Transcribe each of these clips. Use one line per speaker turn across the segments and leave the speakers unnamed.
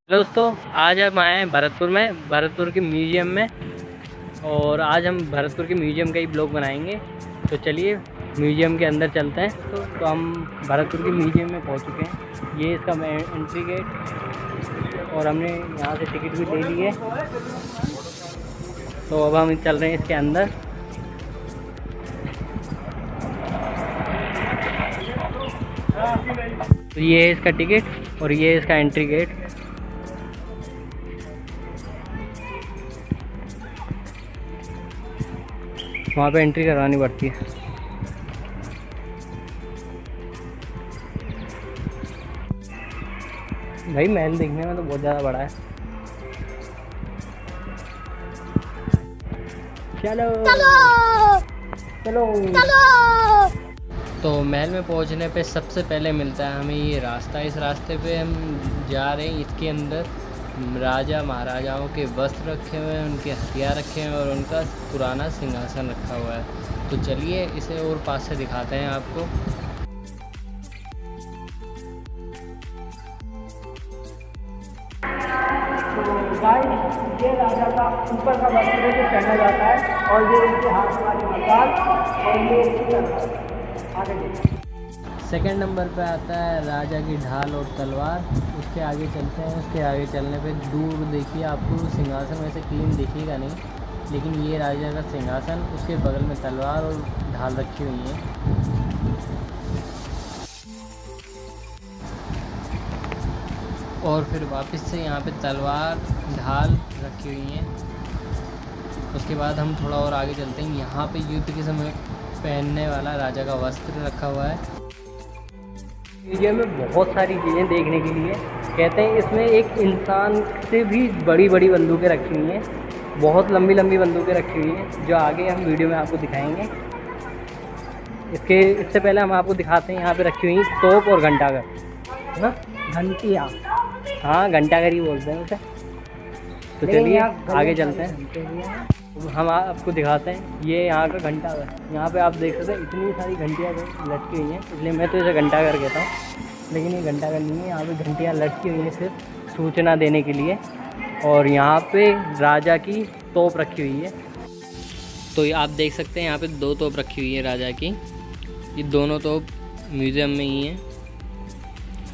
Hello दोस्तों, आज हम आए हैं भरतपुर के म्यूज़ियम में। और आज हम भरतपुर के म्यूज़ियम का ही ब्लॉग बनाएंगे। तो चलिए म्यूज़ियम के अंदर चलते हैं। तो हम भरतपुर के म्यूज़ियम में पहुंच चुके हैं। ये इसका एंट्री गेट और हमने यहाँ से टिकट भी ले ली है। तो अब हम चल रहे हैं इसके अंदर। तो ये है इसका टिकट और ये है इसका एंट्री गेट। वहाँ पे एंट्री करवानी पड़ती है। भाई महल दिखने में तो बहुत ज़्यादा बड़ा है। चलो चलो चलो। तो महल में पहुंचने पे सबसे पहले मिलता है हमें ये रास्ता। इस रास्ते पे हम जा रहे हैं। इसके अंदर राजा महाराजाओं के वस्त्र रखे हुए हैं, उनके हथियार रखे हुए हैं और उनका पुराना सिंहासन रखा हुआ है। तो चलिए इसे और पास से दिखाते हैं आपको।
ये राजा का ऊपर का वस्त्र जो पहना जाता है और ये इनके हाथ वाली मसाल और ये इसकी आगे।
सेकंड नंबर पे आता है राजा की ढाल और तलवार। उसके आगे चलते हैं। उसके आगे चलने पे दूर देखिए, आपको सिंहासन वैसे क्लीन दिखेगा नहीं, लेकिन ये राजा का सिंहासन, उसके बगल में तलवार और ढाल रखी हुई है। और फिर वापस से यहाँ पे तलवार ढाल रखी हुई हैं। उसके बाद हम थोड़ा और आगे चलते हैं। यहाँ पे युद्ध के समय पहनने वाला राजा का वस्त्र रखा हुआ है। म्यूजियम में बहुत सारी चीज़ें देखने के लिए। कहते हैं इसमें एक इंसान से भी बड़ी बड़ी बंदूकें रखी हुई हैं। बहुत लंबी लंबी बंदूकें रखी हुई हैं, जो आगे हम वीडियो में आपको दिखाएंगे। इससे पहले हम आपको दिखाते हैं यहाँ पे रखी हुई तोप और घंटाघर, है ना।
घंटिया,
हाँ, घंटाघर ही बोलते हैं उसे। तो चलिए आगे चलते हैं। हम आपको दिखाते हैं ये यहाँ का घंटाघर। यहाँ पे आप देख सकते हैं इतनी सारी घंटियाँ लटकी हुई हैं, इसलिए मैं तो इसे घंटाघर कहता हूँ। लेकिन ये घंटाघर नहीं है, यहाँ पे घंटियाँ लटकी हुई हैं सिर्फ सूचना देने के लिए। और यहाँ पे राजा की तोप रखी हुई है। तो आप देख सकते हैं यहाँ पे 2 तोप रखी हुई है राजा की। ये दोनों तोप म्यूज़ियम में ही हैं।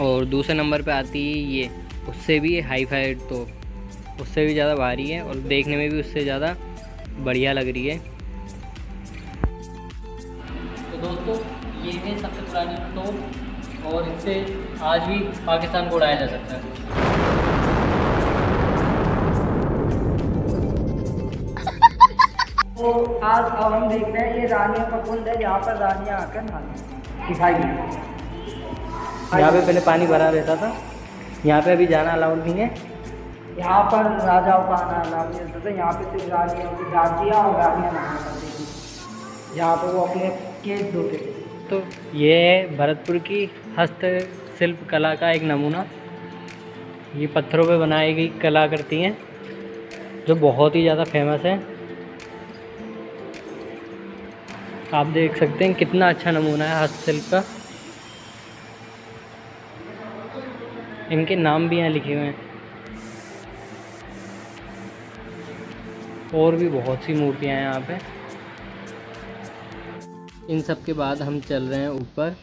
और दूसरे नंबर पे आती है ये, उससे भी हाई फाई तोप, उससे भी ज़्यादा भारी है और देखने में भी उससे ज़्यादा बढ़िया लग रही है। तो दोस्तों, ये है सबसे पुरानी तोप और इससे आज भी पाकिस्तान को उड़ाया जा सकता है।
तो आज अब हम देख रहे हैं ये रानियों का कुंड है, जहाँ पर रानियाँ आकर नहाती दिखाई दी।
यहाँ पे पहले पानी भरा रहता था। यहाँ पे अभी जाना अलाउड नहीं है।
यहाँ पर राजाओं का आना अलाउ नहीं होता था। यहाँ पे सिर्फ रानियों की दासियाँ और रानियाँ नहाया करती थी, जहाँ पर वो अपने केस धोते थे।
तो ये है भरतपुर की हस्तशिल्प कला का एक नमूना। ये पत्थरों पे बनाई गई कला करती हैं, जो बहुत ही ज़्यादा फेमस है। आप देख सकते हैं कितना अच्छा नमूना है हस्तशिल्प का। इनके नाम भी यहाँ लिखे हुए हैं। और भी बहुत सी मूर्तियाँ हैं यहाँ पे। इन सब के बाद हम चल रहे हैं ऊपर।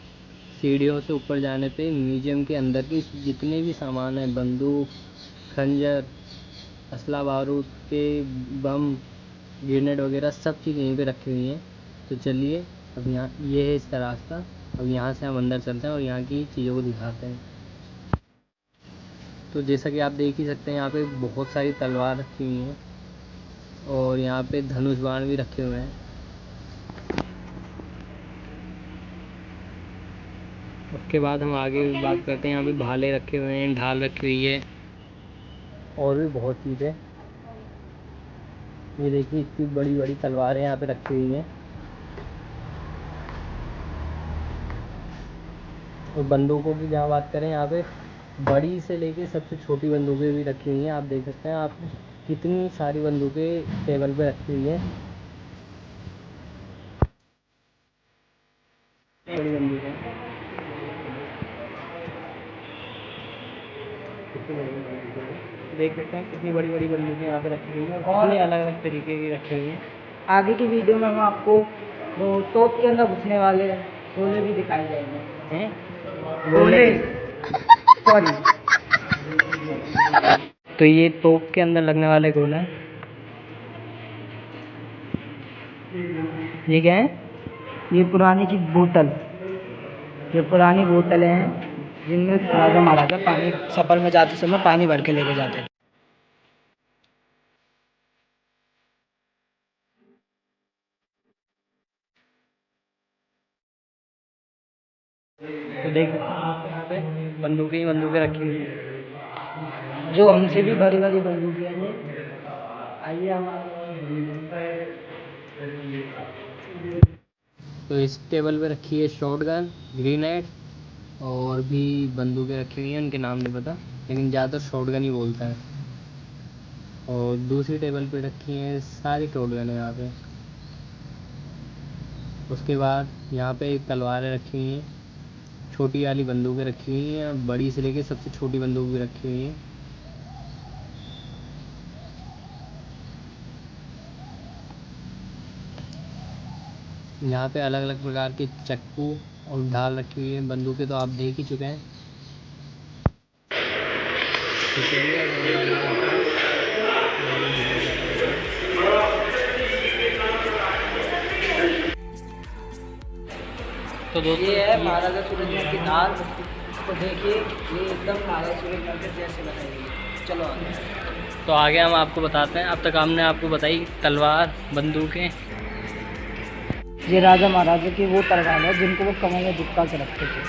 सीढ़ियों से ऊपर जाने पे म्यूजियम के अंदर की जितने भी सामान हैं, बंदूक, खंजर, असला बारूद के बम, ग्रेनेड वगैरह, सब चीज़ यहीं पे रखी हुई हैं। तो चलिए अब यहाँ, ये है इसका रास्ता। अब यहाँ से हम अंदर चलते हैं और यहाँ की चीज़ों को दिखाते हैं। तो जैसा कि आप देख ही सकते हैं, यहाँ पे बहुत सारी तलवार रखी हुई हैं और यहाँ पे धनुष बाण भी रखे हुए हैं। उसके बाद हम आगे बात करते हैं। यहाँ पे भाले रखे हुए हैं, ढाल रखी हुई है और भी बहुत चीज़ें। ये देखिए इतनी बड़ी बड़ी तलवारें यहाँ पे रखी हुई हैं। और बंदूकों की जहाँ बात करें, यहाँ पे बड़ी से लेके सबसे छोटी बंदूकें भी रखी हुई हैं। आप देख सकते हैं, आप कितनी सारी बंदूकें टेबल पे रखी हुई हैं। बड़ी बंदूकें, सबसे बड़ी बंदूक देख सकते हैं, कितनी बड़ी बड़ी बंदूकें यहाँ पे रखी हुई हैं और कितने अलग अलग तरीके की रखी हुई हैं।
आगे की वीडियो में हम आपको वो तोप के अंदर घुसने वाले गोले भी दिखाए जाएंगे
हैं
गोले सॉरी।
तो ये तोप के अंदर लगने वाले गोले हैं। ये क्या है?
ये पुरानी की बोतल, ये पुरानी बोतलें हैं जिनमें राजा महाराजा पानी सफर में जाते समय पानी भर के लेके जाते थे।
तो देख सकते हैं आप यहाँ पे बंदूकें ही बंदूकें रखी हुई हैं।
जो हमसे भी बड़ी बड़ी बंदूकें हैं। आइए हमारे
तो इस टेबल पे रखी है शॉटगन, ग्रेनेड और भी बंदूकें रखी हुई हैं, उनके नाम नहीं पता, लेकिन ज़्यादातर शॉटगन ही बोलता है। और दूसरी टेबल पे रखी हैं सारी शॉटगन है यहाँ पे। उसके बाद यहाँ पे एक तलवारें रखी हुई हैं, छोटी वाली बंदूकें रखी हुई हैं, बड़ी से लेके सबसे छोटी बंदूक भी रखी हुई है। यहाँ पे अलग अलग प्रकार के चाकू और ढाल रखी हुई है। बंदूकें तो आप देख ही चुके हैं। तो चलिए अब हम आगे चलते हैं। तो दोस्तों
ये है महाराजा सूरजमल की दाल। तो देखिए ये एकदम महाराजा सूरजमल के जैसे बनाई गई है। चलो आगे।
तो आगे हम आपको बताते हैं। अब तक हमने आपको बताई तलवार, बंदूकें।
ये राजा महाराजा की वो तलवार है जिनको वो कमर में दुबका के रखते थे।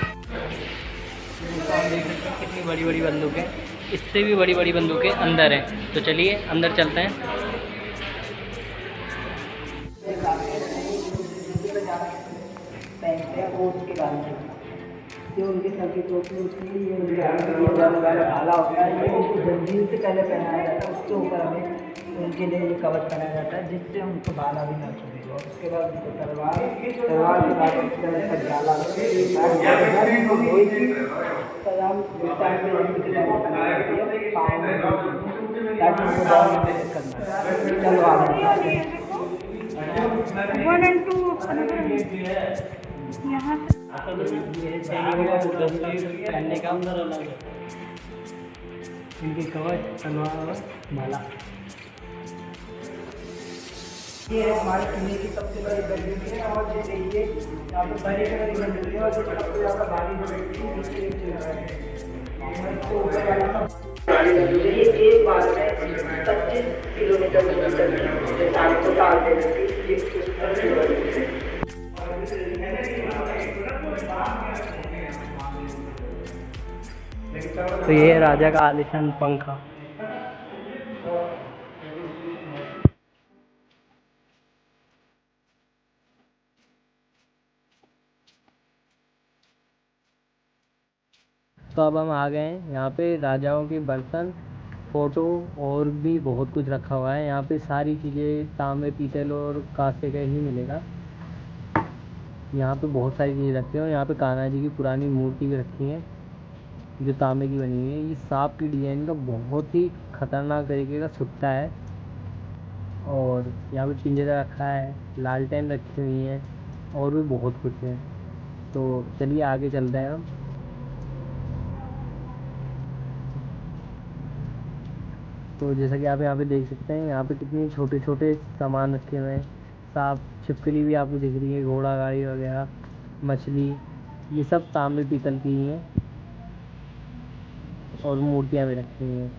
तो हम देख सकते हैं कितनी बड़ी बड़ी बंदूकें, इससे भी बड़ी बड़ी बंदूकें अंदर हैं। तो चलिए अंदर चलते हैं।
जो उनके सर की टोपी होती है, ये उनके हाथ में ये भाला होता है, ये उनको जंजीर से पहले पहनाया जाता है। उसके ऊपर हमें उनके लिए ये कवच पहनाया जाता है जिससे उनको भाला भी ना छूटे। और उसके बाद उनको तलवार के बाद इस तरह का जाला चलो आगे
यहाँ
पहनने का अंदर अलग है, इनके कवच, तलवार और भाला।
ये है हमारे किले की सबसे बड़ी बंदूक है। और ये देखिए यहाँ पे बड़ी बड़ी बंदूक है और जो सबसे ज़्यादा भारी बंदूक है नीचे नीचे लगा है। इसको ऊपर वाला सब ये एक बार में 25 किलोमीटर दूर तक ये साल को टाल देती है।
तो ये है राजा का आलीशान पंखा। तो अब हम आ गए हैं यहाँ पे राजाओं के बर्तन, फ़ोटो और भी बहुत कुछ रखा हुआ है। यहाँ पे सारी चीज़ें तांबे, पीतल और कांसे का ही मिलेगा। यहाँ पे बहुत सारी चीज़ें रखी हैं और यहाँ पे कान्हा जी की पुरानी मूर्ति भी रखी है जो तांबे की बनी हुई है। ये सांप की डिजाइन का बहुत ही खतरनाक तरीके का छुट्टा है। और यहाँ पे पिंजरा रखा है, लालटेन रखी हुई हैं और भी बहुत कुछ है। तो चलिए आगे चलते हैं हम। तो जैसा कि आप यहाँ पे देख सकते हैं, यहाँ पे कितने छोटे छोटे सामान रखे हुए हैं। सांप, छिपकली भी आपको दिख रही है, घोड़ा गाड़ी वगैरह, मछली, ये सब तांबे पीतल की ही हैं। और मूर्तियाँ भी रखी हुई हैं।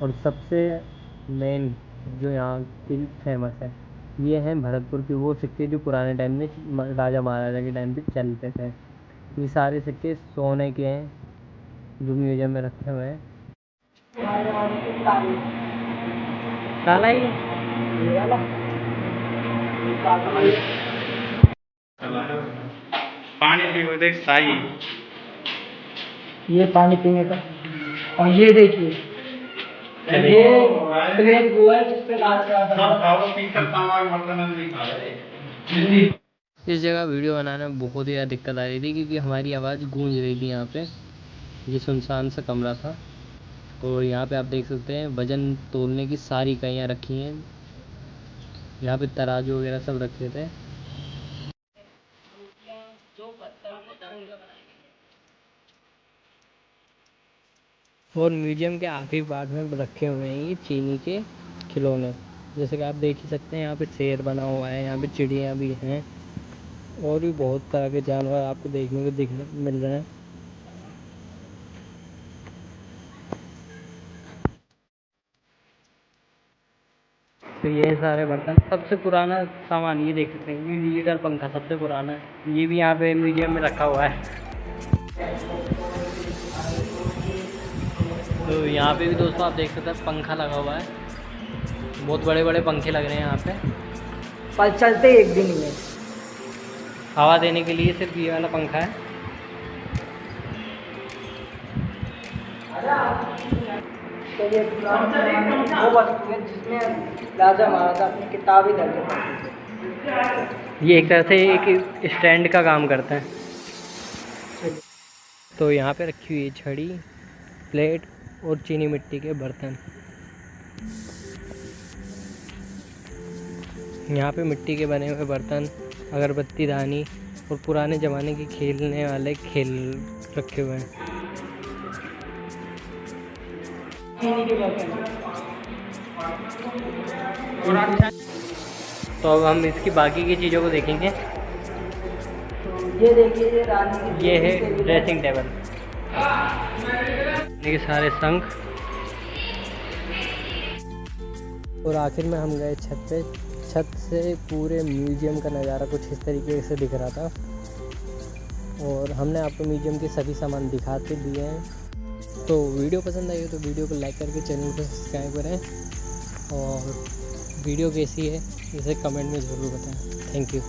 और सबसे मेन जो यहाँ की फेमस है, ये हैं भरतपुर के वो सिक्के जो पुराने टाइम में राजा महाराजा के टाइम पे चलते थे। ये सारे सिक्के सोने के हैं जो म्यूजियम में रखे हुए हैं। काला ही
पानी पी देख साई।
ये पानी पीने का। और ये देखिए ये प्लेट वो है जिस पे राज
इस जगह वीडियो बनाने में बहुत ही ज़्यादा दिक्कत आ रही थी क्योंकि हमारी आवाज़ गूंज रही थी यहाँ पे। ये सुनसान सा कमरा था। और यहाँ पे आप देख सकते हैं वज़न तोलने की सारी इकाइयाँ रखी हैं। यहाँ पे तराजू वगैरह सब रखे थे। और म्यूजियम के आखिरी पार्ट में रखे हुए हैं ये चीनी के खिलौने। जैसे कि आप देख ही सकते हैं, यहाँ पे शेर बना हुआ है, यहाँ पे चिड़िया भी हैं और भी बहुत तरह के जानवर आपको देखने को मिल रहे हैं। तो ये सारे बर्तन, सबसे पुराना सामान ये देख सकते हैं, ये डिजिटल पंखा सबसे पुराना है। ये भी यहाँ पे म्यूजियम में रखा हुआ है। तो यहाँ पे भी दोस्तों आप देख सकते हैं पंखा लगा हुआ है। बहुत बड़े बड़े पंखे लग रहे हैं यहाँ पे,
पर चलते एक दिन में
हवा देने के लिए सिर्फ ये वाला पंखा है।
तो ये पुराना वो वस्तु है जिसमें राजा महाराजा अपनी किताबें दर्ज करते थे।
ये एक तरह से एक स्टैंड का काम करता है। तो यहाँ पे रखी हुई है छड़ी, प्लेट और चीनी मिट्टी के बर्तन। यहाँ पे मिट्टी के बने हुए बर्तन, अगरबत्ती दानी और पुराने ज़माने के खेलने वाले खेल रखे हुए हैं। तो अब हम इसकी बाकी की चीज़ों को देखेंगे।
तो ये देखिए, ये रानी की
ये है ड्रेसिंग टेबल, ये सारे शंख। और आखिर में हम गए छत पे। छत से पूरे म्यूजियम का नज़ारा कुछ इस तरीके से दिख रहा था। और हमने आपको म्यूजियम के सभी सामान दिखाते दिए हैं। तो वीडियो पसंद आई हो तो वीडियो को लाइक करके चैनल को सब्सक्राइब करें। और वीडियो कैसी है इसे कमेंट में ज़रूर बताएं। Thank you.